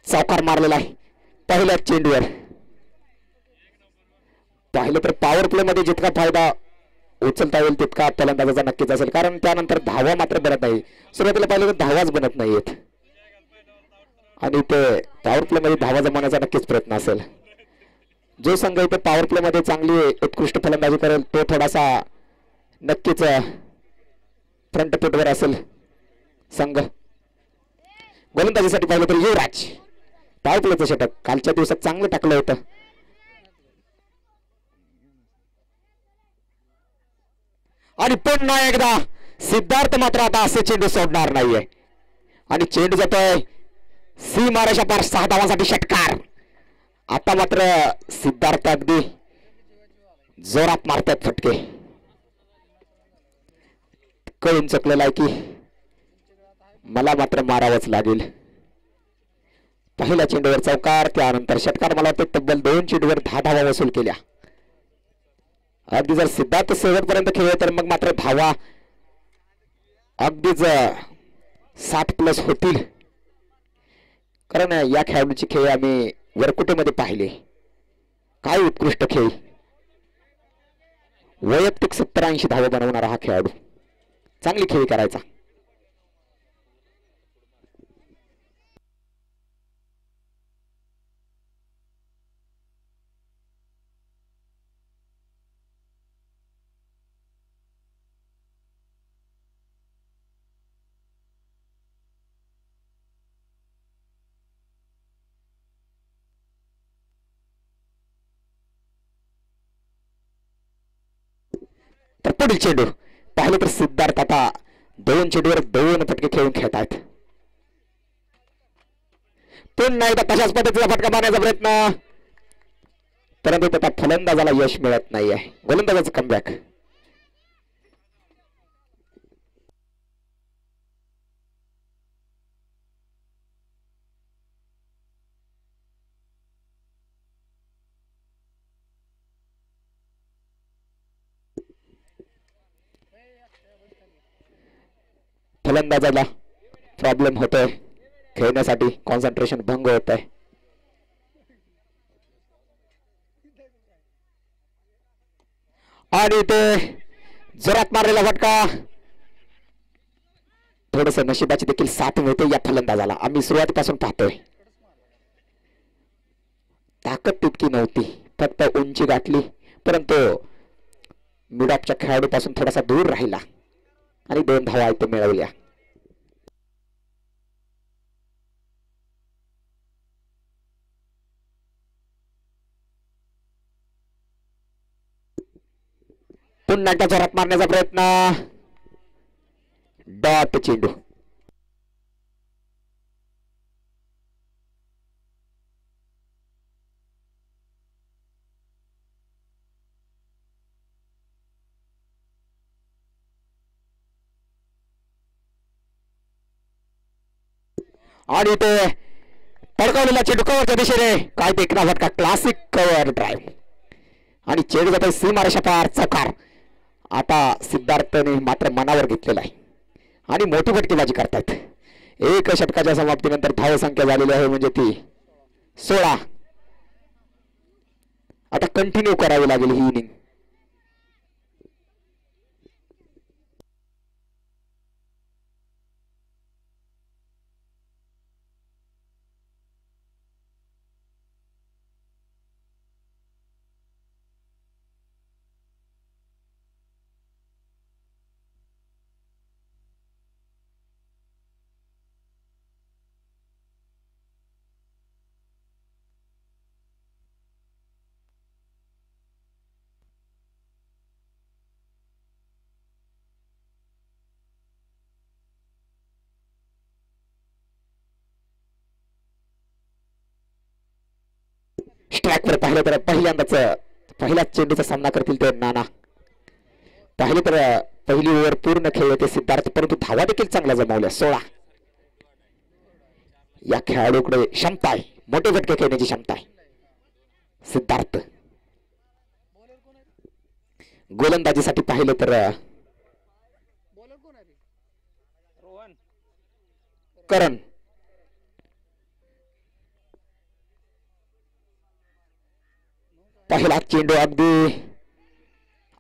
चौकार मारलेला आहे पहिल्याच चेंडूवर. पाहिलं तर पॉवर प्ले मध्ये जितका फायदा उचलता येईल तितका फलंदाजाचा नक्कीच असेल, कारण त्यानंतर धावा मात्र बनत नाही. सुरुवातीला पाहिलं तर धावाच बनत नाहीयेत आणि ते पॉवर प्ले मध्ये धावा जमवण्याचा नक्कीच प्रयत्न असेल. जो संघ इथे पॉवर प्ले मध्ये चांगली उत्कृष्ट फलंदाजी करेल तो थोडासा नक्कीच फ्रंट फुटवर असेल संघ. गोलंदाजीसाठी पाहिलं तर युवराज पॉवर प्लेचं षटक कालच्या दिवसात चांगलं टाकलं होतं. आणि पुन्हा एकदा सिद्धार्थ मात्र आता असे चेंडू सोडणार नाहीये आणि चेंडू जातोय सीमारेषा पार 6 धावांसाठी षटकार. आता मात्र सिद्धार्थ अगदी जोरात मारतात फटके. कळून चुकलेला आहे की मला मात्र मारावंच लागेल. पहिल्या चेंडूवर चौकार त्यानंतर षटकार. मला वाटतं तब्बल 2 चेंडूवर 10 धावा वसूल केल्या. अगदी जर सिद्धार्थ शेवटपर्यंत खेळले तर मग मात्र धावा अगदीच 60+ होतील, कारण या खेळाडूची खेळ आम्ही वरकुटेमध्ये पाहिले. काय उत्कृष्ट खेळ. वैयक्तिक 70-80 धावा बनवणारा हा खेळाडू चांगली खेळी करायचा. पुढील चेंडू पाहिलं तर सिद्धार्थ आता 2 चेंडूवर 2 फटके खेळून खेळत आहेत. पुन्हा एकदा तशाच पद्धतीचा फटका मारण्याचा प्रयत्न, परंतु त्याचा फलंदाजाला यश मिळत नाहीये. गोलंदाजाचं कमबॅक. फलंदाजाला प्रॉब्लेम होतोय खेळण्यासाठी, कॉन्सन्ट्रेशन भंग होत आहे. आणि ते जोरात मारलेला फटका. थोडस नशिबाची देखील साथ मिळते या फलंदाजाला. आम्ही सुरुवातीपासून पाहतोय ताकद तितकी नव्हती, फक्त उंची गाठली, परंतु मिडऑफच्या खेळाडूपासून थोडासा दूर राहिला आणि 2 धावा इथे मिळवल्या. पुन्हा एकदा जोरात मारण्याचा प्रयत्न. डॉट चेंडू. आणि ते पडकवलेला चेंडू कव्हरच्या दिशेने. काय ते एकदा फटका. क्लासिक कव्हर ड्राईव्ह आणि चेंडू जातो सीमारेषा पार चौकार. आता सिद्धार्थने मात्र मनावर घेतलेला आहे आणि मोठी फटकेबाजी करतायत. 1 षटकाच्या समाप्तीनंतर धावसंख्या झालेली आहे म्हणजे ती 16. आता कंटिन्यू करावी लागेल ही इनिंग. स्ट्राईकवर पाहिलं तर पहिल्याच चेंडूचा सामना करतील ते नाना. पाहिलं तर पहिली ओव्हर पूर्ण खेळले ते सिद्धार्थ, परंतु धावा देखील चांगल्या जमवल्या 16. या खेळाडूकडे क्षमता आहे, मोठे फटके खेळण्याची क्षमता आहे सिद्धार्थ. गोलंदाजीसाठी पाहिलं तर करण पहिला चेंडू अगदी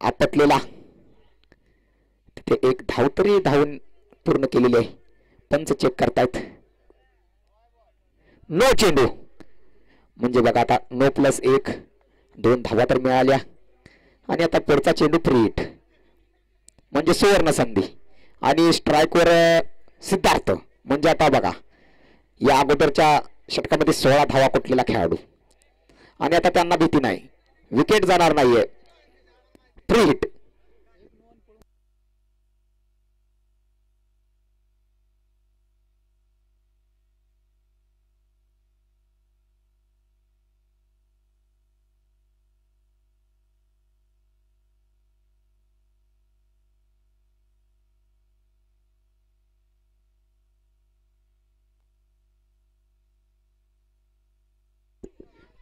आपटलेला, तिथे एक धाव तरी धावून पूर्ण केलेली आहे. पंच चेक करतायत. नो चेंडू म्हणजे बघा आता नो प्लस 1, 2 धावा तर मिळाल्या आणि आता पुढचा चेंडू फ्री हिट म्हणजे सुवर्ण संधी आणि स्ट्राईकवर सिद्धार्थ. म्हणजे आता बघा या अगोदरच्या षटकामध्ये 16 धावा कुठलेला खेळाडू आणि आता त्यांना भीती नाही, विकेट जाणार नाहीये, फ्री हिट.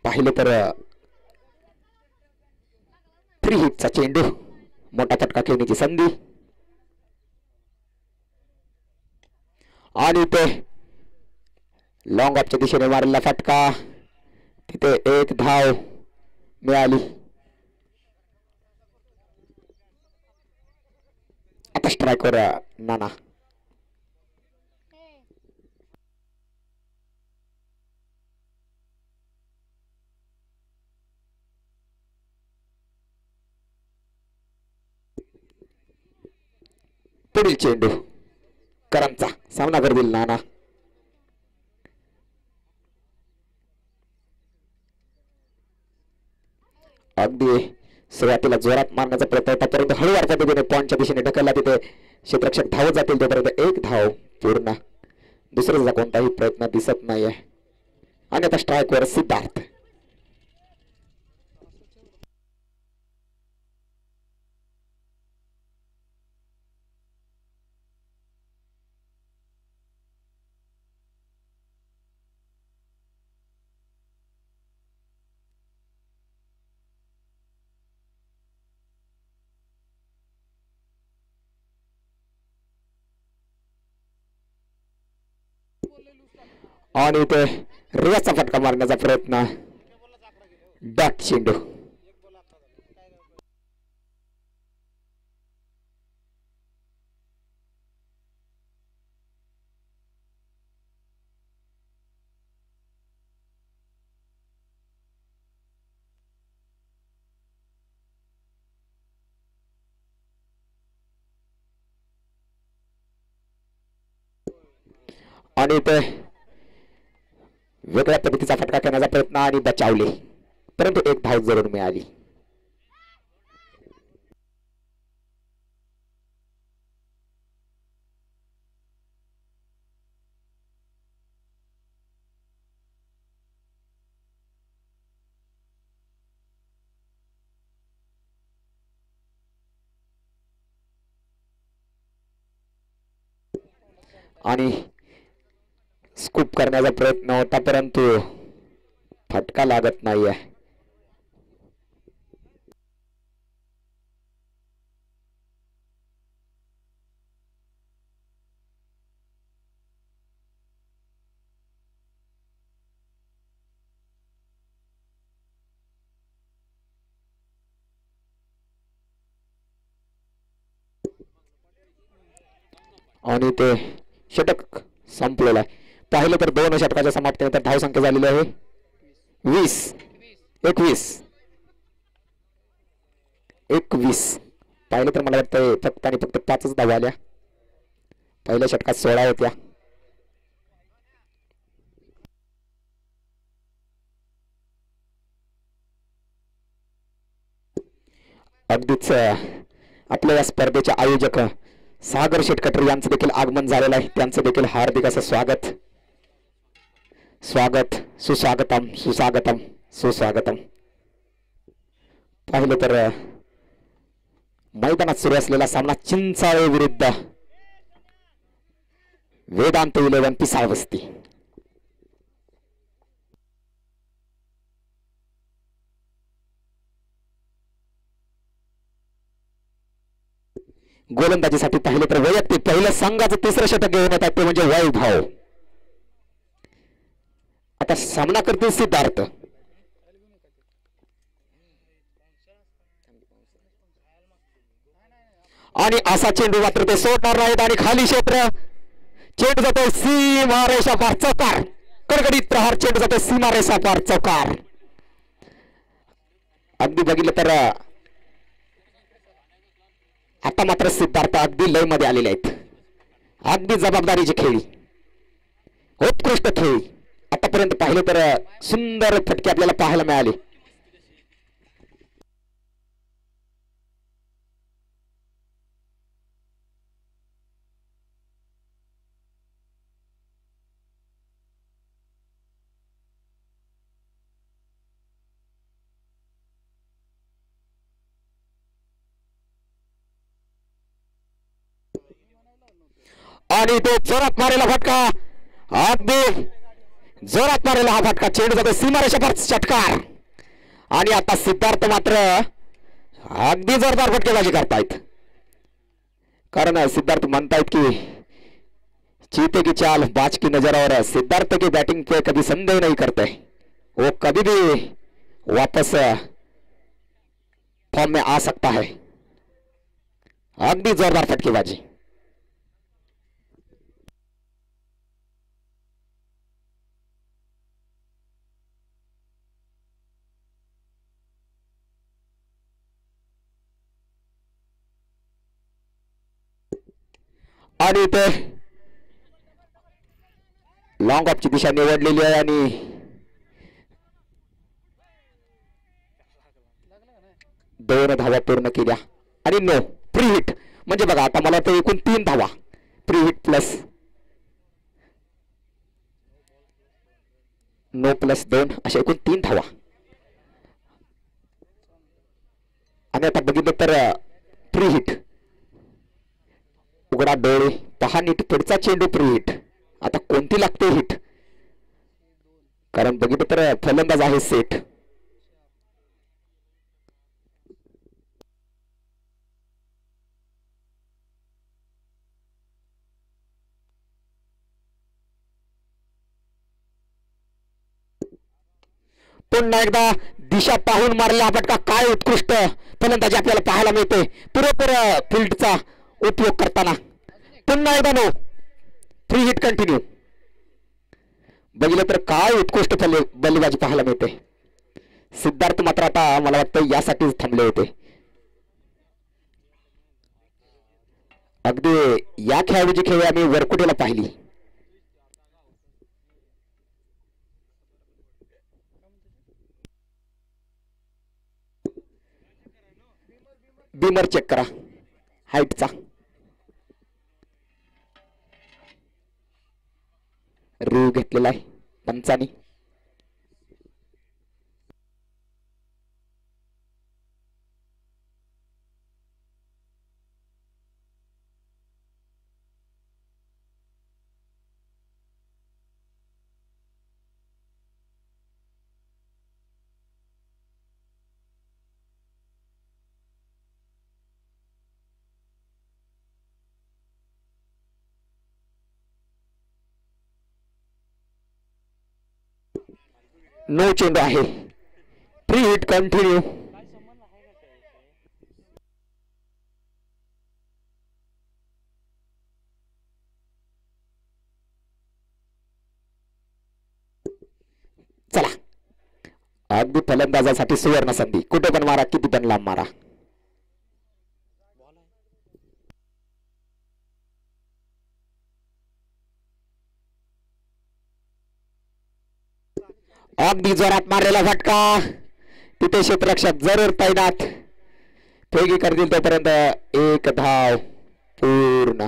पाहिलं तर फ्री हिटचा चेंडू, मोठा फटका खेळण्याची संधी आणि ते लॉंग ऑफच्या दिशेने मारलेला फटका, तिथे एक धाव मिळाली. आता स्ट्राईकवर नाना. पुढील चेंडू करंचा सामना करतील नाना. अगदी सुरुवातीला जोरात मारण्याचा प्रयत्न होता परंतु हळूवार पद्धतीने पॉइंटच्या दिशेने ढकलला, तिथे क्षेत्ररक्षक धावत जातील तोपर्यंत एक धाव पूर्ण. दुसऱ्याचा कोणताही प्रयत्न दिसत नाहीये आणि आता स्ट्राईकवर सिद्धार्थ. आणि ते रिवर्सचा फटका मारण्याचा प्रयत्न, डॉट चेंडू. आणि ते वेगळ्या पद्धतीचा फटका खेळण्याचा प्रयत्न आणि बचावले परंतु एक धाव जरूर मिळाली. आणि स्कूप करण्याचा प्रयत्न होता परंतु फटका लागत नाहीये. आणि ते षटक संपलेलं आहे. पाहिलं तर 2 षटकाच्या समाप्तीनंतर धाव संख्या झालेली आहे 21. पाहिलं तर मला वाटतं फक्त आणि फक्त 5च धावा आल्या. पहिल्या षटकात 16 होत्या. अगदीच आपल्या या स्पर्धेचे आयोजक सागर शेटकटर यांचं देखील आगमन झालेलं आहे. त्यांचं देखील हार्दिक असं स्वागत सुस्वागतम सुस्वागतम सुस्वागतम. पाहिलं तर मैदानात सुरू असलेला सामना चिंचाळे विरुद्ध वेदांत 11 पिसाळवस्ती. गोलंदाजीसाठी पाहिलं तर वैयक्तिक पहिलं संघाचं 3रं षटक घेऊन येतात ते म्हणजे वैभव. आता सामना करतील सिद्धार्थ. आणि असा चेंडू मात्र ते सोडणार नाहीत आणि खाली क्षेत्र चेंडू जातो सीमारेषा पार चौकार कडकडीत प्रहार चेंडू जातो सीमारेषा पार चौकार अगदी बघितलं तर आता मात्र सिद्धार्थ अगदी लय मध्ये आलेले आहेत अगदी जबाबदारीची खेळी उत्कृष्ट खेळी आतापर्यंत पाहिलं तर सुंदर फटके आपल्याला पाहायला मिळाले आणि तो जोरात मारेला फटका अगदी जोरात मारेला हा फटका चेंडू जातो सीमारेषेवर षटकार आणि आता सिद्धार्थ मात्र अगदी जोरदार फटकेबाजी करतायत कारण सिद्धार्थ म्हणतायत की चीते की चाल बाज की नजर और सिद्धार्थ की बैटिंग पे कभी संदेह नहीं करते वो कभी भी वापस फॉर्म में आ सकता है अगदी जोरदार फटकेबाजी आणि इथे लॉंग ऑफची दिशा निवडलेली आहे आणि दोन धावा पूर्ण केल्या आणि नो प्री हिट म्हणजे बघा आता मला तर एकूण 3 धावा free hit plus no plus 2 अशा एकूण 3 धावा आणि आता बघितलं तर प्री हिट उघडा डोळे पहा नीट पुढचा चेंडू प्री हिट आता कोणती लागते हिट कारण बघितलं तर फलंदाज आहे सेट पुन्हा एकदा दिशा पाहून मारला फटका काय उत्कृष्ट फलंदाजी आपल्याला पाहायला मिळते पुरेपूर फील्डचा उपयोग करताना पुन्हा एकदा नो फ्री हिट कंटिन्यू बघितलं तर काय उत्कृष्ट बल्लेबाजी पाहायला मिळते सिद्धार्थ मात्र आता मला वाटतं यासाठीच थांबले होते अगदी या खेळाडूची खेळी आम्ही वरकुटेला पाहिली बीमर चेक करा हाईटचा रू घेतलेला आहे पंचानी नो चेंडू आहे फ्री हिट कंटिन्यू चला अगदी फलंदाजासाठी सुवर्ण संधी कुठे पण मारा किती पण लांब मारा अगदी जोरात मारलेला फटका तिथे क्षेत्ररक्षक जरूर तैनात फेगी करतील तोपर्यंत एक धाव पूर्ण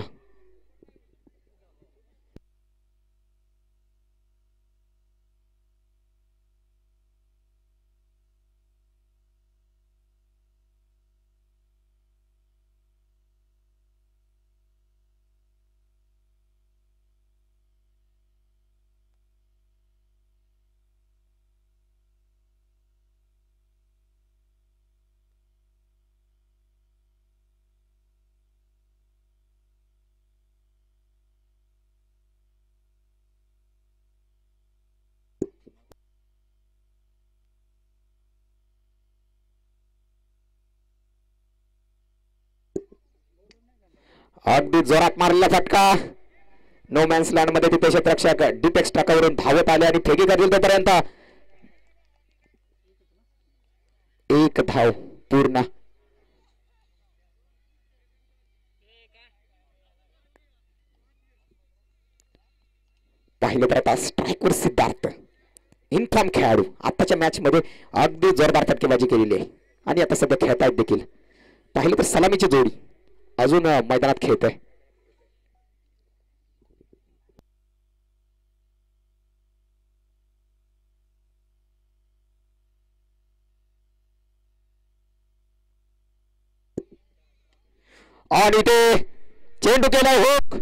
अगदी जोरात मारलेला फटका. नो मॅन्स लँड मध्ये तिथे क्षेत्ररक्षक डिपेक्स टाकावरून धावत आले आणि फेकी करतील तोपर्यंत एक धाव पूर्ण. पाहिलं तर आता स्ट्रायकवर सिद्धार्थ इनफॉर्म खेळाडू आताच्या मॅच मध्ये अगदी जोरदार फटकेबाजी केलेली आहे आणि आता सध्या खेळतायत देखील. पाहिलं तर सलामीची जोडी अजून मैदानात खेळत आहे. आणि ते चेंडू केला हुक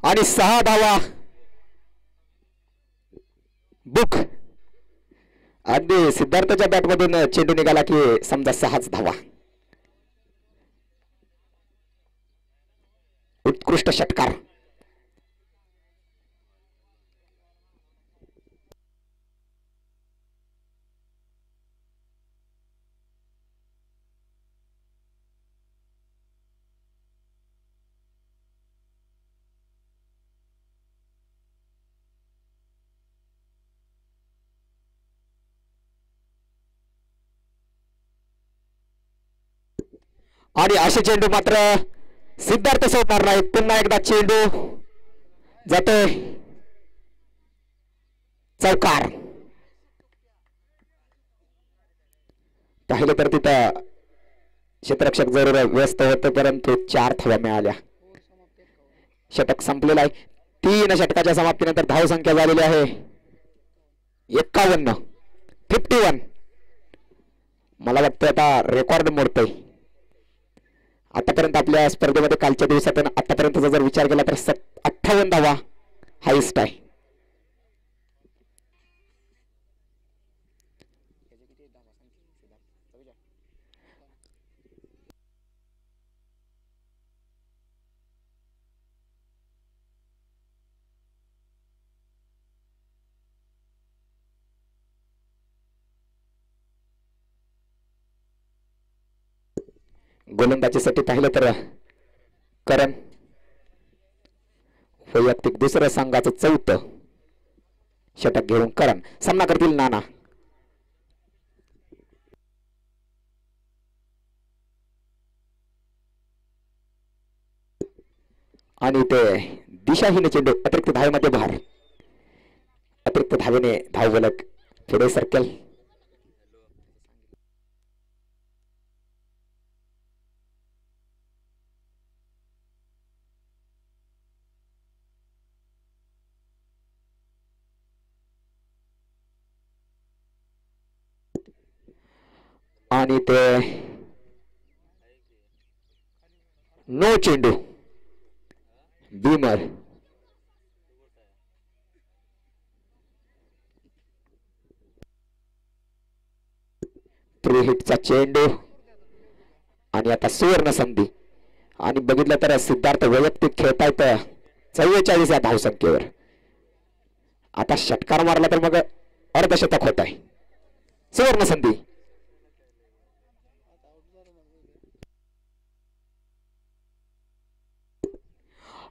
आणि 6 धावा बुक. अगदी सिद्धार्थच्या बॅटमधून चेंडू निघाला की समजा 6च धावा. उत्कृष्ट षटकार. आणि असे चेंडू मात्र सिद्धार्थ सोडणार नाही. पुन्हा एकदा चेंडू जातोय चौकार. पाहिलं तर तिथं क्षेत्ररक्षक जरूर व्यस्त होते परंतु 4 धावा मिळाल्या. षटक संपलेलं आहे. 3 षटकाच्या समाप्तीनंतर धाव संख्या झालेली आहे 51. मला वाटतं आता रेकॉर्ड मोडतोय. आतापर्यंत आपल्या स्पर्धेमध्ये कालच्या दिवसात आतापर्यंतचा जर विचार केला तर 58 धावा हायस्ट आहे. गोलंदाजीसाठी पाहिलं तर करण वैयक्तिक दुसरं संघाचं 4थं षटक घेऊन करण. सामना करतील नाना. आणि ते दिशाहीन चेंडू अतिरिक्त धावेमध्ये बाहेर. अतिरिक्त धावेने धावफलक पुढे सर्कल. आणि ते नो चेंडू बीमर. प्रीहिटचा चेंडू आणि आता सुवर्ण संधी. आणि बघितलं तर सिद्धार्थ वैयक्तिक खेळतायत 44 या धावसंख्येवर. आता षटकार मारला तर मग अर्धशतक होत आहे. सुवर्ण संधी.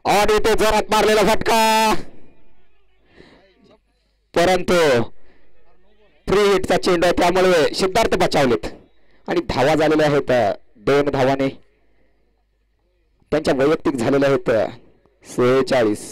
आणि ते जोरात मारलेला फटका परंतु फ्री हिटचा चेंडू त्यामुळे सिद्धार्थ बचावलेत आणि धावा झालेल्या आहेत 2 धावाने. त्यांच्या वैयक्तिक झालेल्या आहेत 46.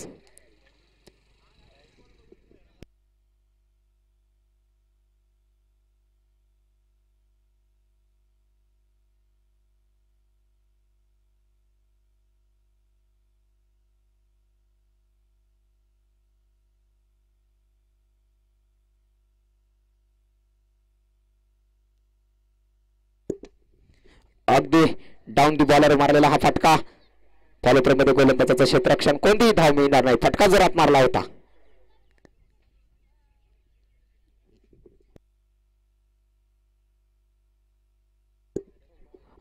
अगदी डाऊन दी बॉलर मारलेला हा फटका. फॉलोथ्रोमध्ये गोलंदाजाचं क्षेत्ररक्षण कोणतीही धाव मिळणार नाही. फटका जोरात मारला होता.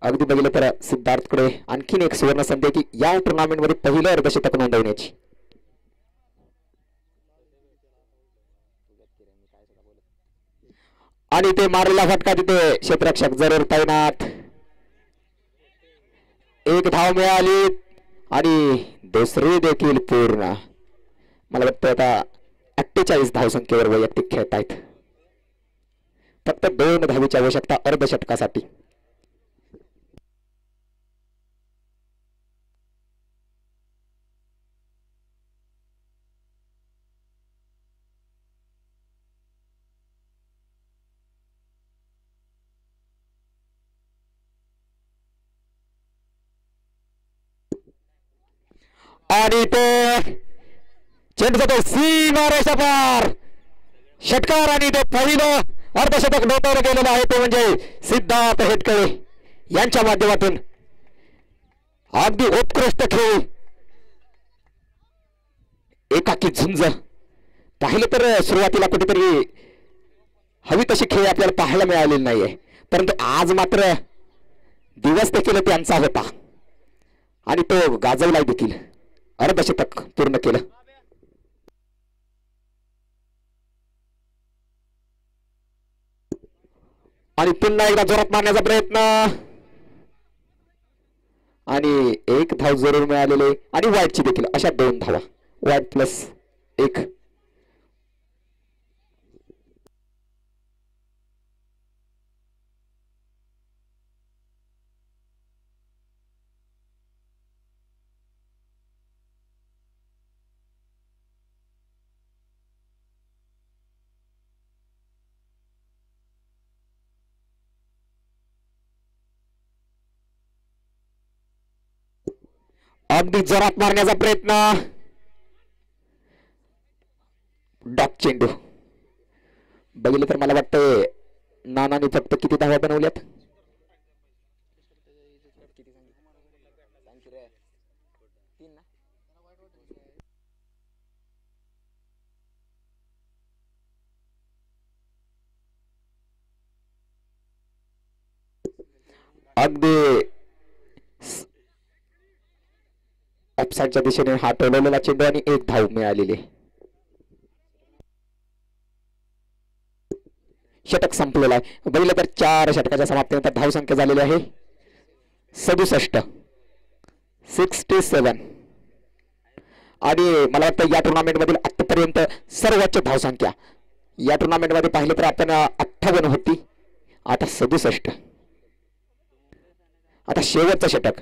अगदी बघितलं तर सिद्धार्थकडे आणखीन एक सुवर्ण संधी की या टुर्नामेंट मध्ये पहिलं अर्धशतक नोंदवण्याची. आणि ते मारलेला फटका तिथे क्षेत्ररक्षक जरूर तैनात. 1 धाव मिळाली आणि दुसरी देखील पूर्ण. मला वाटतं आता 48 धावसंख्येवर वैयक्तिक खेळत आहेत. फक्त 2 धावीची आवश्यकता अर्धशतकासाठी. आणि तो चेंडू जातो सीमा रेषा पार. षटकार आणि ते पहिलं अर्धशतक नोंदवलं गेलेलं आहे ते म्हणजे सिद्धार्थ हेटकळे यांच्या माध्यमातून. अगदी उत्कृष्ट खेळ. एकाकी झुंज पाहिलं तर सुरुवातीला कुठेतरी हवी तशी खेळ आपल्याला पाहायला मिळालेली नाहीये, परंतु आज मात्र दिवस देखील त्यांचा होता आणि तो गाजवला देखील. अर्धशतक पूर्ण केलं. आणि पुन्हा एकदा जोरात मारण्याचा प्रयत्न आणि एक धाव जरूर मिळालेले आणि वाईटची देखील. अशा 2 धावा. वाईट प्लस 1. अगदी जोरात मारण्याचा प्रयत्न. डॉक चेंडू बघितलं तर मला वाटतं नानाने फक्त किती धावा बनवल्यात. अगदी ऑफसाइडच्या दिशेने हा टोलवलेला चेंडू आणि 1 धाव मिळालेली. षटक संपलेला आहे. बघितलं तर 4 षटकाच्या समाप्तीनंतर धावसंख्या झालेली आहे 67. आणि मला वाटतं या टुर्नामेंट मधील आतापर्यंत सर्वोच्च धावसंख्या या टुर्नामेंट मध्ये पाहिलं तर आपण 58 होती, आता 67. आता शेवटचं षटक.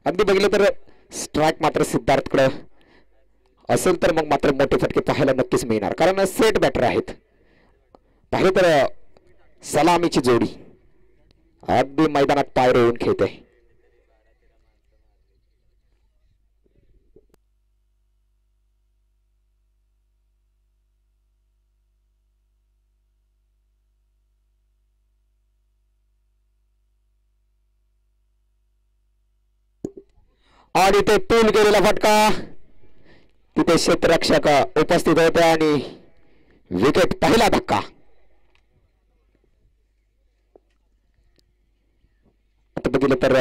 अगदी बघितलं तर स्ट्राइक मात्र सिद्धार्थकडे असेल तर मग मात्र मोठे फटके पाहायला नक्कीच मिळणार, कारण सेट बॅटर आहेत. पाहिलं तर सलामीची जोडी अगदी मैदानात पाय रोवून खेळते. आणि ते पूल गेलेला फटका. तिथे क्षेत्ररक्षक उपस्थित होते आणि विकेट. पहिला धक्का. आता बघितलं तर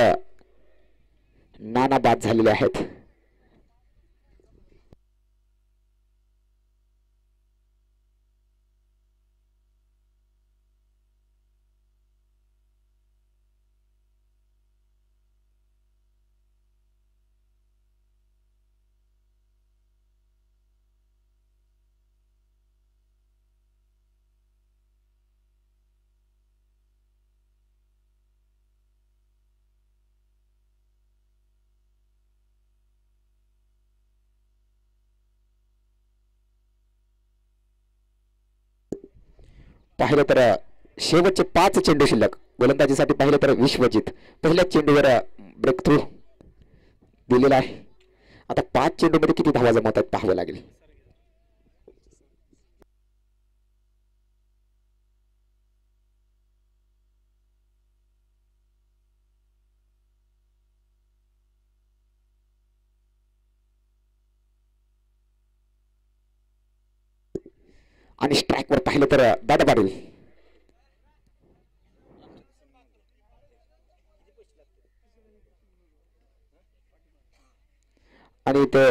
नाना बाद झालेले आहेत. पाहिलं तर शेवटचे 5 चेंडू शिल्लक. गोलंदाजीसाठी पाहिलं तर विश्वजित पहिल्या चेंडूवर ब्रेक थ्रू दिलेला आहे. आता 5 चेंडूमध्ये किती धावा जमवतात पाहावं लागेल. आणि स्ट्राइकवर पाहिलं तर दादा पाटील. आणि ते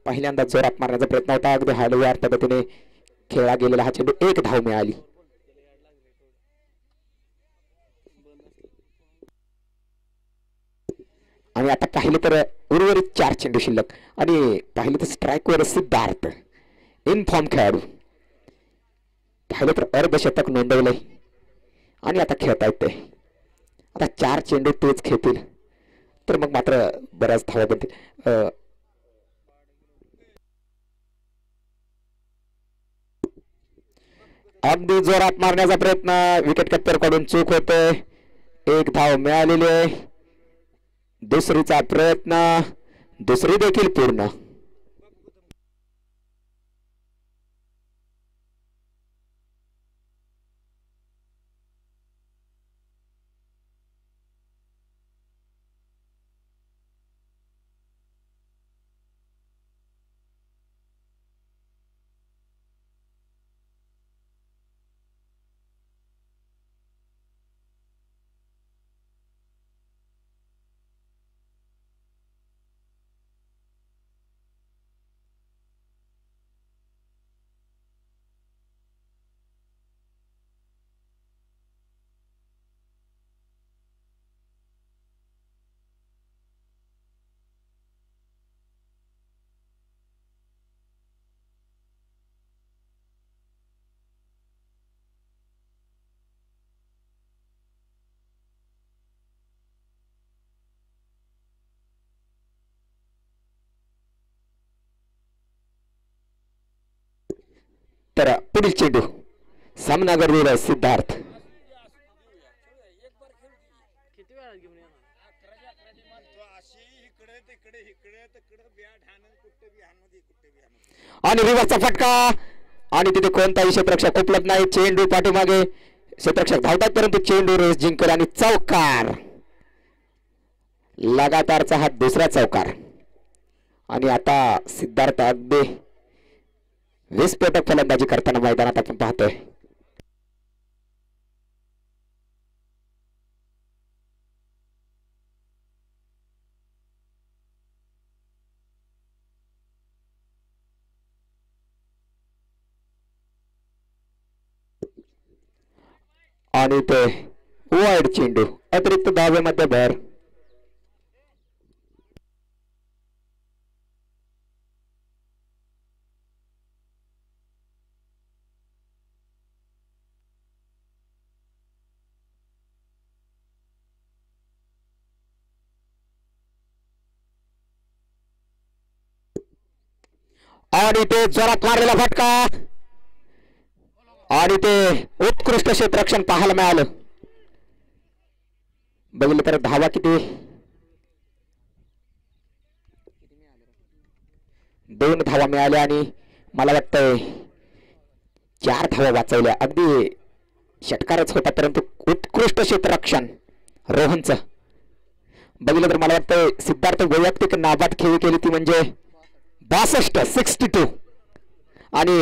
पहिल्यांदा जोरात मारण्याचा प्रयत्न होता. अगदी हळूवार पद्धतीने खेळला गेलेला हा चेंडू. 1 धाव मिळाली. आणि आता पाहिलं तर उर्वरित 4 चेंडू शिल्लक आणि पाहिलं तर स्ट्राईकवर सिद्धार्थ इन फॉर्म खेळाडू पाहिलं तर अर्धशतक नोंदवलंय आणि आता खेळता येते. आता 4 चेंडू तेच खेळतील तर मग मात्र बऱ्याच धावा बनतील. अगदी जोरात मारण्याचा प्रयत्न विकेट कप्पर कडून चूक होते. 1 धाव मिळालेली आहे. दुसरीचा प्रयत्न दुसरी देखील पूर्ण. तर पुढील चेंडू सामनागर सिद्धार्थ आणि रिव्हर्सचा फटका आणि तिथे कोणताही क्षेत्ररक्षक उपलब्ध नाही. चेंडू पाठीमागे क्षेत्ररक्षक धावतात परंतु चेंडू रेस जिंकल आणि चौकार. लगातारचा हा दुसरा चौकार आणि आता सिद्धार्थ अगदी विस्फोटक फलंदाजी करताना मैदानात आपण पाहतोय. आणि ते वाईड चेंडू अतिरिक्त धावेमध्ये भर. आणि ते जोरात मारलेला फटका आणि ते उत्कृष्ट क्षेत्ररक्षण पाहायला मिळालं. बघितलं तर धावा किती 2 धावा मिळाल्या आणि मला वाटतंय 4 धावा वाचवल्या. अगदी षटकारच होता परंतु उत्कृष्ट क्षेत्ररक्षण रोहनचं. बघितलं तर मला वाटतंय सिद्धार्थ वैयक्तिक नाबाद खेळी केली ती म्हणजे 62 62 आणि